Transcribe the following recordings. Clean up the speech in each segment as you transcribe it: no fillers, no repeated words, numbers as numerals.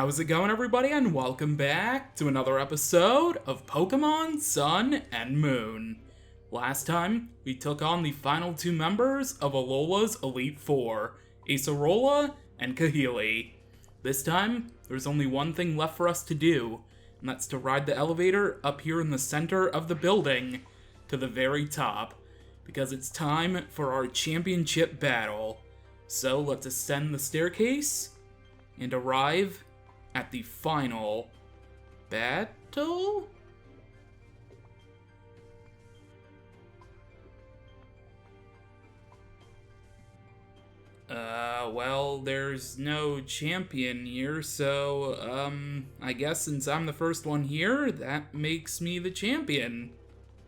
How's it going, everybody, and welcome back to another episode of Pokémon Sun and Moon. Last time, we took on the final two members of Alola's Elite Four, Acerola and Kahili. This time, there's only one thing left for us to do, and that's to ride the elevator up here in the center of the building to the very top, because it's time for our championship battle. So let's ascend the staircase and arrive at the final battle? Well, there's no champion here, so, I guess since I'm the first one here, that makes me the champion.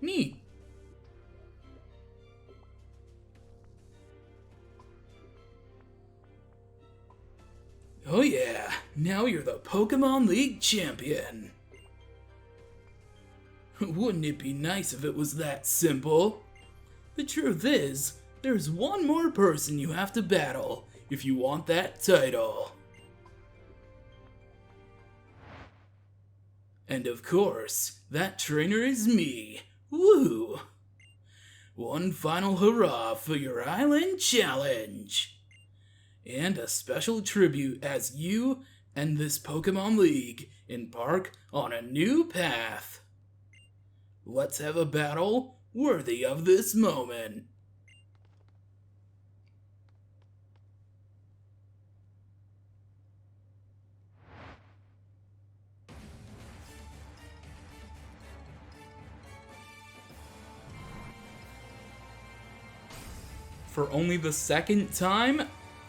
Neat. Oh yeah, now you're the Pokémon League champion. Wouldn't it be nice if it was that simple? The truth is, there's one more person you have to battle if you want that title. And of course, that trainer is me. Woo! One final hurrah for your island challenge! And a special tribute as you and this Pokémon League embark on a new path. Let's have a battle worthy of this moment. For only the second time,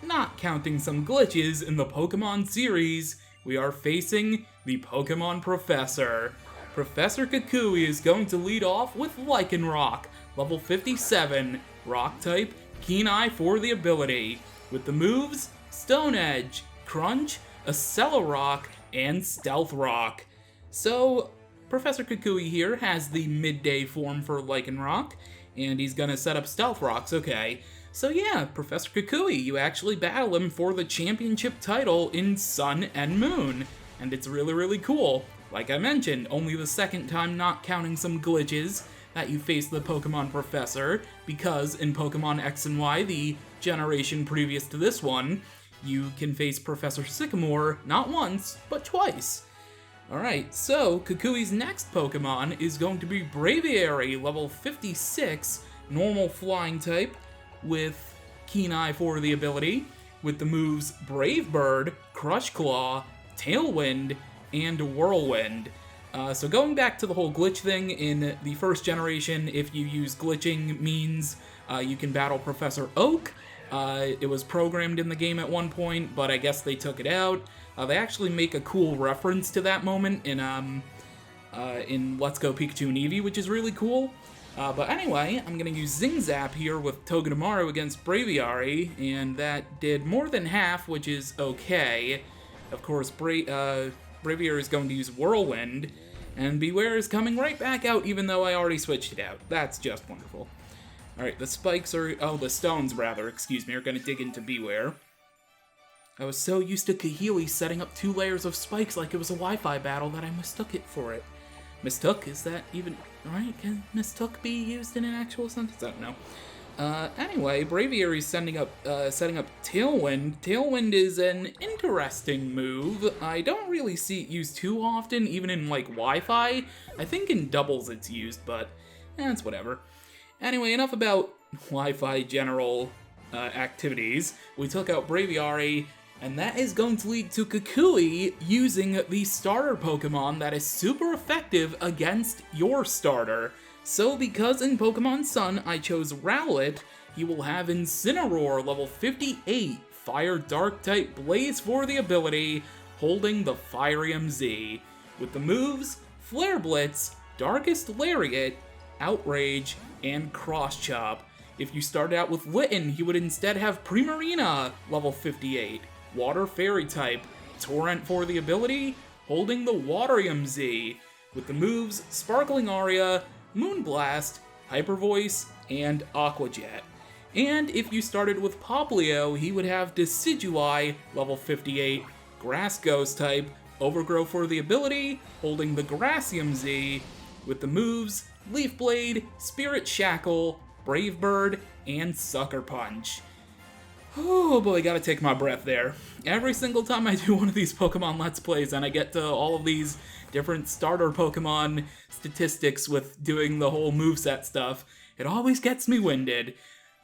not counting some glitches in the Pokémon series, we are facing the Pokémon Professor. Professor Kukui is going to lead off with Lycanroc, level 57, Rock type, Keen Eye for the ability, with the moves Stone Edge, Crunch, Accelerock, and Stealth Rock. So, Professor Kukui here has the midday form for Lycanroc, and he's gonna set up Stealth Rocks, okay. So yeah, Professor Kukui, you actually battle him for the championship title in Sun and Moon, and it's really cool. Like I mentioned, only the second time not counting some glitches that you face the Pokemon Professor, because in Pokemon X and Y, the generation previous to this one, you can face Professor Sycamore not once, but twice. Alright, so Kukui's next Pokemon is going to be Braviary, level 56, normal flying type, with Keen Eye for the ability, with the moves Brave Bird, Crush Claw, Tailwind, and Whirlwind. So going back to the whole glitch thing, in the first generation, if you use glitching means you can battle Professor Oak. It was programmed in the game at one point, but I guess they took it out. They actually make a cool reference to that moment in Let's Go Pikachu and Eevee, which is really cool. But anyway, I'm going to use Zing Zap here with Togedemaru against Braviary, and that did more than half, which is okay. Of course, Braviary is going to use Whirlwind, and Beware is coming right back out even though I already switched it out. That's just wonderful. Alright, the stones, excuse me, are going to dig into Beware. I was so used to Kahili setting up 2 layers of spikes like it was a Wi-Fi battle that I mistook it for it. Mistook? Is that even right? Can mistook be used in an actual sentence? I don't know. Anyway, Braviary's setting up Tailwind. Tailwind is an interesting move. I don't really see it used too often, even in, like, Wi-Fi. I think in doubles it's used, but it's whatever. Anyway, enough about Wi-Fi general activities. We took out Braviary, and that is going to lead to Kukui using the starter Pokemon that is super effective against your starter. So because in Pokemon Sun I chose Rowlet, he will have Incineroar, level 58, Fire Dark type Blaze for the ability, holding the Firium Z. With the moves Flare Blitz, Darkest Lariat, Outrage, and Cross Chop. If you started out with Litten, he would instead have Primarina, level 58. Water Fairy type, Torrent for the ability, holding the Waterium Z, with the moves Sparkling Aria, Moonblast, Hyper Voice, and Aqua Jet. And if you started with Poplio, he would have Decidueye, level 58, Grass Ghost type, Overgrow for the ability, holding the Grassium Z, with the moves Leaf Blade, Spirit Shackle, Brave Bird, and Sucker Punch. Oh boy, gotta take my breath there. Every single time I do one of these Pokemon Let's Plays and I get to all of these different starter Pokemon statistics with doing the whole moveset stuff, it always gets me winded.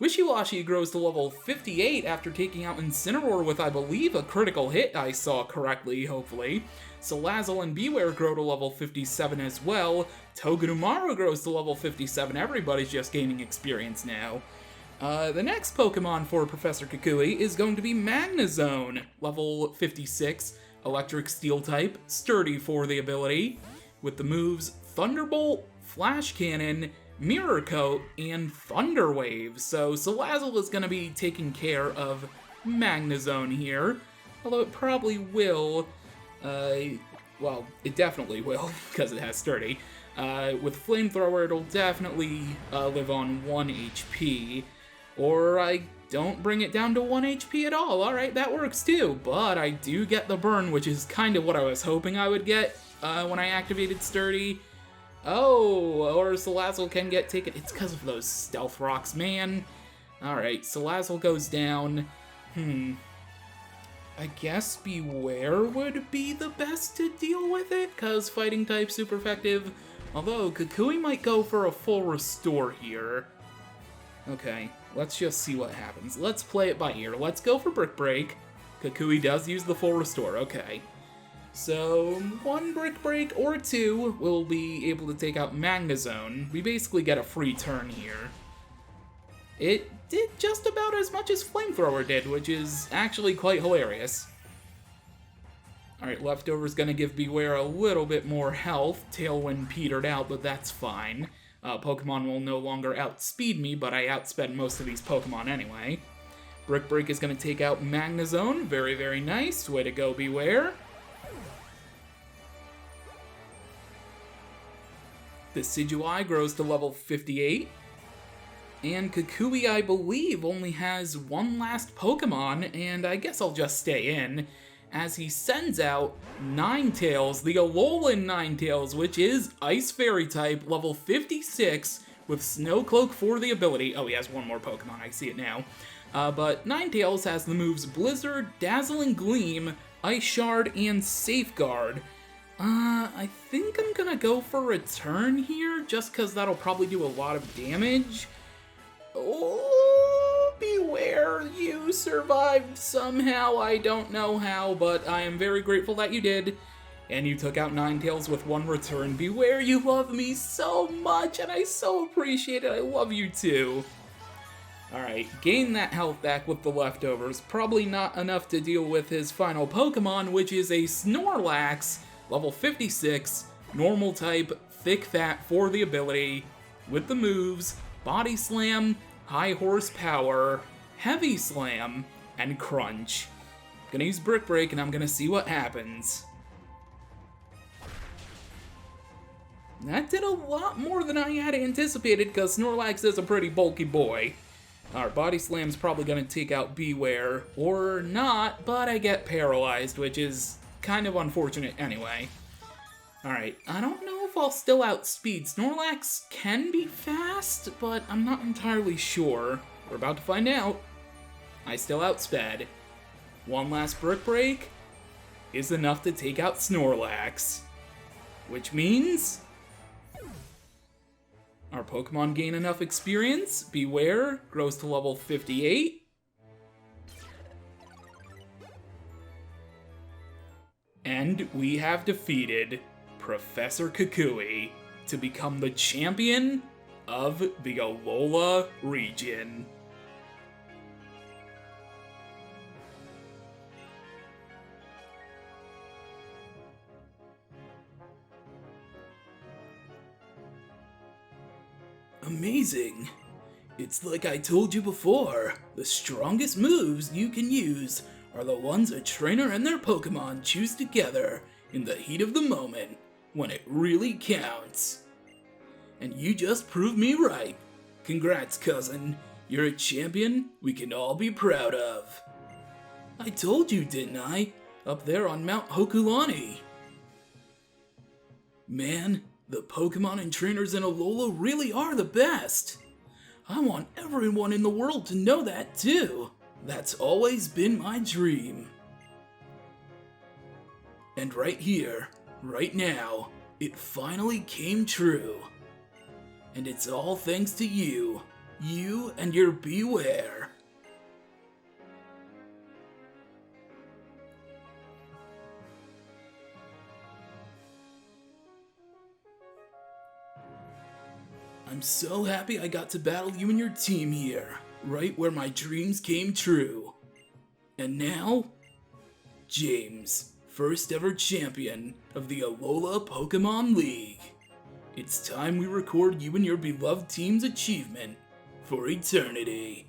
Wishiwashi grows to level 58 after taking out Incineroar with, I believe, a critical hit I saw correctly, hopefully. Salazzle and Bewear grow to level 57 as well. Togedemaru grows to level 57, everybody's just gaining experience now. The next Pokemon for Professor Kukui is going to be Magnezone, level 56, Electric Steel type, sturdy for the ability, with the moves Thunderbolt, Flash Cannon, Mirror Coat, and Thunder Wave. So Salazzle is going to be taking care of Magnezone here, although it probably will, well, it definitely will, because it has sturdy. With Flamethrower, it'll definitely live on 1 HP, or I don't bring it down to 1 HP at all. Alright, that works too, but I do get the burn, which is kind of what I was hoping I would get when I activated Sturdy. Oh, or Salazzle can get taken. It's because of those Stealth Rocks, man. Alright, Salazzle goes down. I guess Bewear would be the best to deal with it, because Fighting type's super effective. Although, Kukui might go for a full restore here. Okay, let's just see what happens. Let's play it by ear. Let's go for Brick Break. Kukui does use the full restore, okay. So, 1 Brick Break or 2 will be able to take out Magnezone. We basically get a free turn here. It did just about as much as Flamethrower did, which is actually quite hilarious. Alright, Leftover's gonna give Bewear a little bit more health. Tailwind petered out, but that's fine. Pokemon will no longer outspeed me, but I outsped most of these Pokemon anyway. Brick Break is gonna take out Magnezone. Very, very nice. Way to go, Bewear. Decidueye grows to level 58. And Kukui, I believe, only has one last Pokemon, and I guess I'll just stay in, as he sends out Ninetales, the Alola Ninetales, which is Ice Fairy type, level 56, with Snow Cloak for the ability. Oh, he has one more Pokemon, I see it now. But Ninetales has the moves Blizzard, Dazzling Gleam, Ice Shard, and Safeguard. I think I'm gonna go for Return here, just because that'll probably do a lot of damage. Oh, Bewear, you survived somehow. I don't know how, but I am very grateful that you did. And you took out Ninetales with 1 return. Bewear, you love me so much, and I so appreciate it. I love you too. Alright, gain that health back with the leftovers. Probably not enough to deal with his final Pokemon, which is a Snorlax, level 56, normal type, thick fat for the ability, with the moves Body Slam, High Horsepower, Heavy Slam, and Crunch. Gonna use Brick Break and I'm gonna see what happens. That did a lot more than I had anticipated because Snorlax is a pretty bulky boy. Our Body Slam's probably gonna take out Bewear, or not, but I get paralyzed, which is kind of unfortunate anyway. Alright, I don't know if I'll still outspeed. Snorlax can be fast, but I'm not entirely sure. We're about to find out. I still outsped. One last Brick Break is enough to take out Snorlax. Which means our Pokemon gain enough experience. Bewear grows to level 58. And we have defeated Professor Kukui to become the champion of the Alola region. Amazing. It's like I told you before, the strongest moves you can use are the ones a trainer and their Pokemon choose together in the heat of the moment, when it really counts. And you just proved me right. Congrats, cousin. You're a champion we can all be proud of. I told you, didn't I? up there on Mount Hokulani. Man, the Pokemon and trainers in Alola really are the best. I want everyone in the world to know that too. That's always been my dream. And right here, right now, it finally came true. And it's all thanks to you. You and your Beware. I'm so happy I got to battle you and your team here, right where my dreams came true. And now, James, first ever champion of the Alola Pokemon League. It's time we record you and your beloved team's achievement for eternity.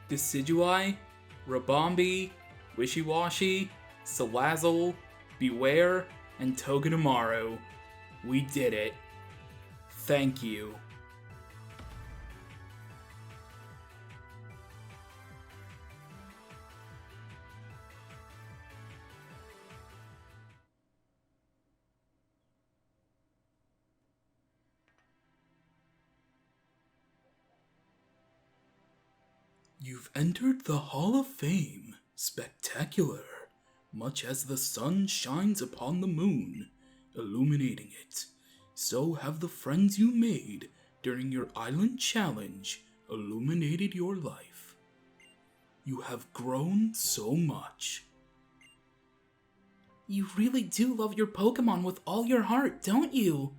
Decidueye, Rabombi, Wishiwashi, Salazzle, Beware, and Togedemaru. We did it. Thank you. You've entered the Hall of Fame. Spectacular. Much as the sun shines upon the moon, illuminating it, so have the friends you made during your island challenge illuminated your life. You have grown so much. You really do love your Pokemon with all your heart, don't you?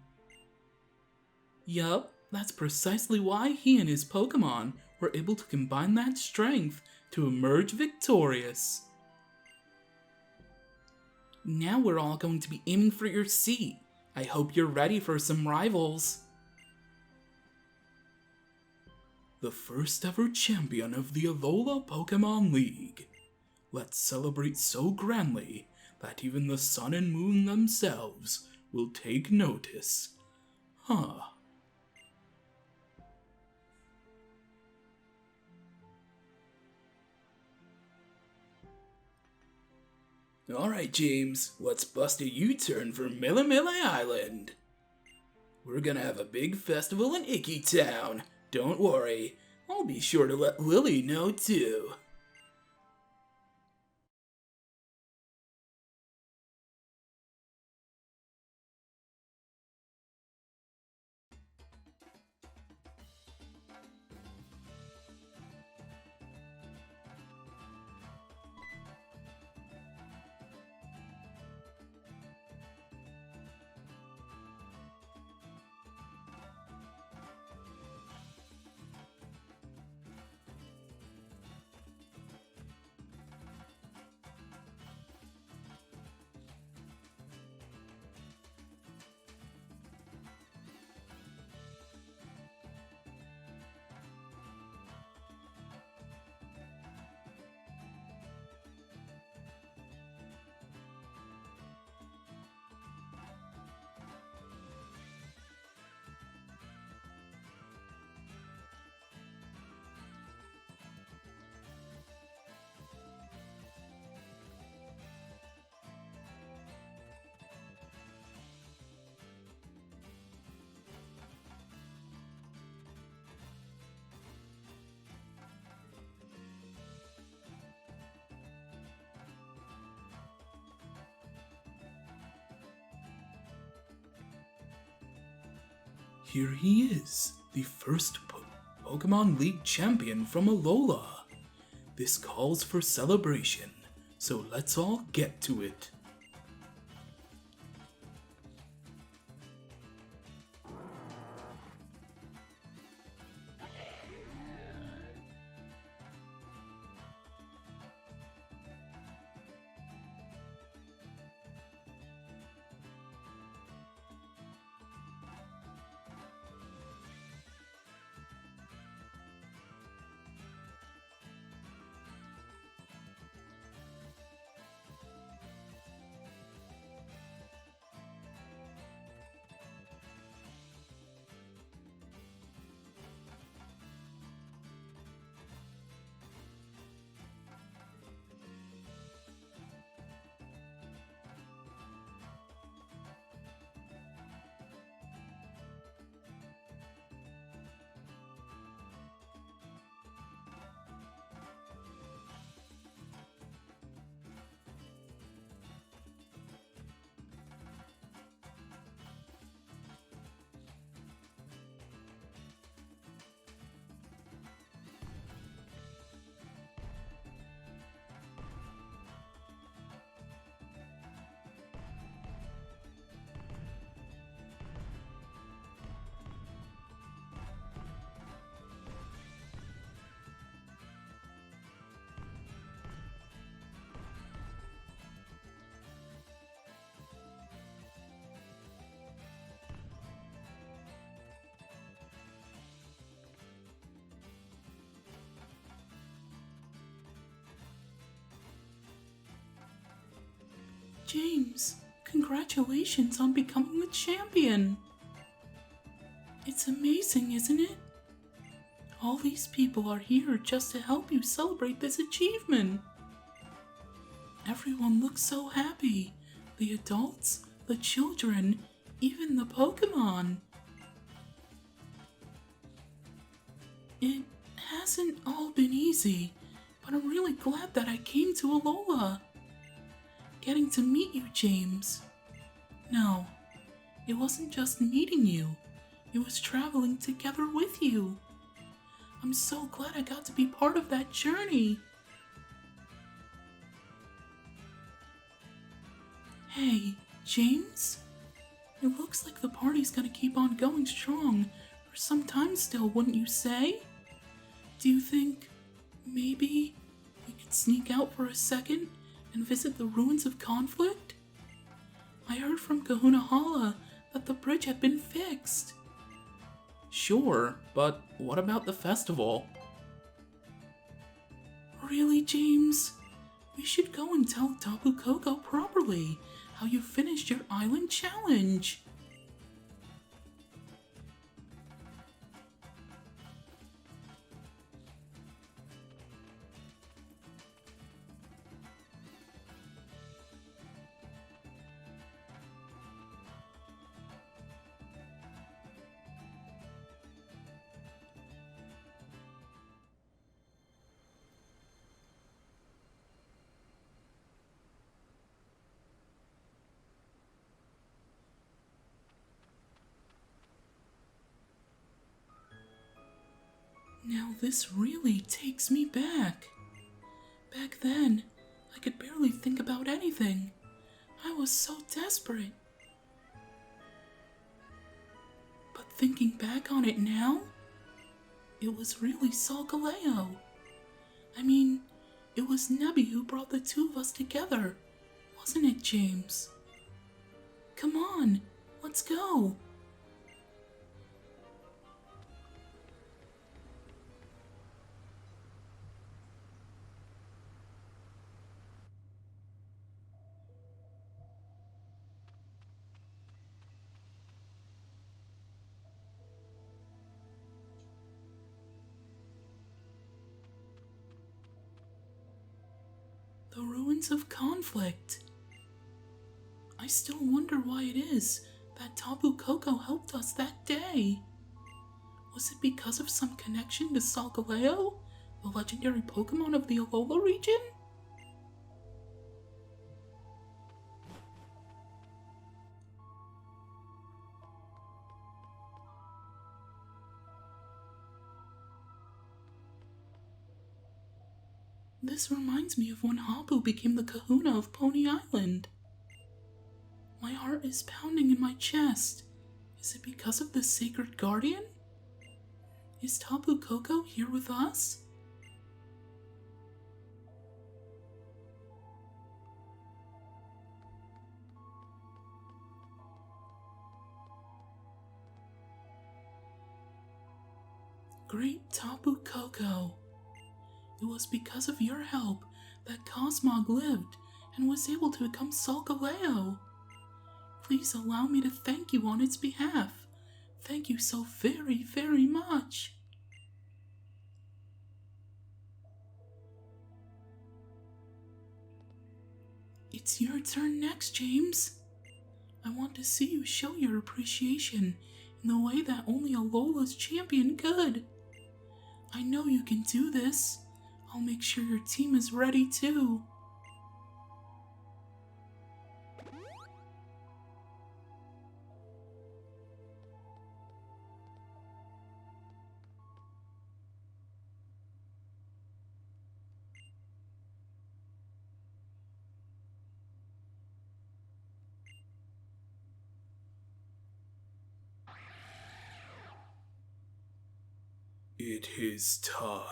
Yup, that's precisely why he and his Pokemon were able to combine that strength to emerge victorious. Now we're all going to be aiming for your seat. I hope you're ready for some rivals. The first ever champion of the Alola Pokemon League. Let's celebrate so grandly that even the sun and moon themselves will take notice. Huh. Alright, James, let's bust a U-turn for Melemele Island. We're gonna have a big festival in Icky Town. Don't worry, I'll be sure to let Lily know too. Here he is, the first Pokemon League champion from Alola. This calls for celebration, so let's all get to it. James, congratulations on becoming the champion! It's amazing, isn't it? All these people are here just to help you celebrate this achievement. Everyone looks so happy. The adults, the children, even the Pokémon. It hasn't all been easy, but I'm really glad that I came to Alola. Getting to meet you, James. No, it wasn't just meeting you. It was traveling together with you. I'm so glad I got to be part of that journey. Hey, James? It looks like the party's gonna keep on going strong for some time still, wouldn't you say? Do you think maybe we could sneak out for a second and visit the ruins of conflict? I heard from Kahunahala that the bridge had been fixed. Sure, but what about the festival? Really, James? We should go and tell Tapu Koko properly how you finished your island challenge. Now this really takes me back. Back then, I could barely think about anything. I was so desperate. But thinking back on it now, it was really Solgaleo. I mean, it was Nebby who brought the two of us together, wasn't it, James? Come on, let's go. The ruins of conflict. I still wonder why it is that Tapu Koko helped us that day. Was it because of some connection to Solgaleo, the legendary Pokemon of the Alola region? This reminds me of when Hapu became the kahuna of Pony Island. My heart is pounding in my chest. Is it because of the sacred guardian? Is Tapu Koko here with us? Great Tapu Koko. It was because of your help that Cosmog lived and was able to become Solgaleo. Please allow me to thank you on its behalf. Thank you so very, very much. It's your turn next, James. I want to see you show your appreciation in the way that only Alola's champion could. I know you can do this. I'll make sure your team is ready too. It is time.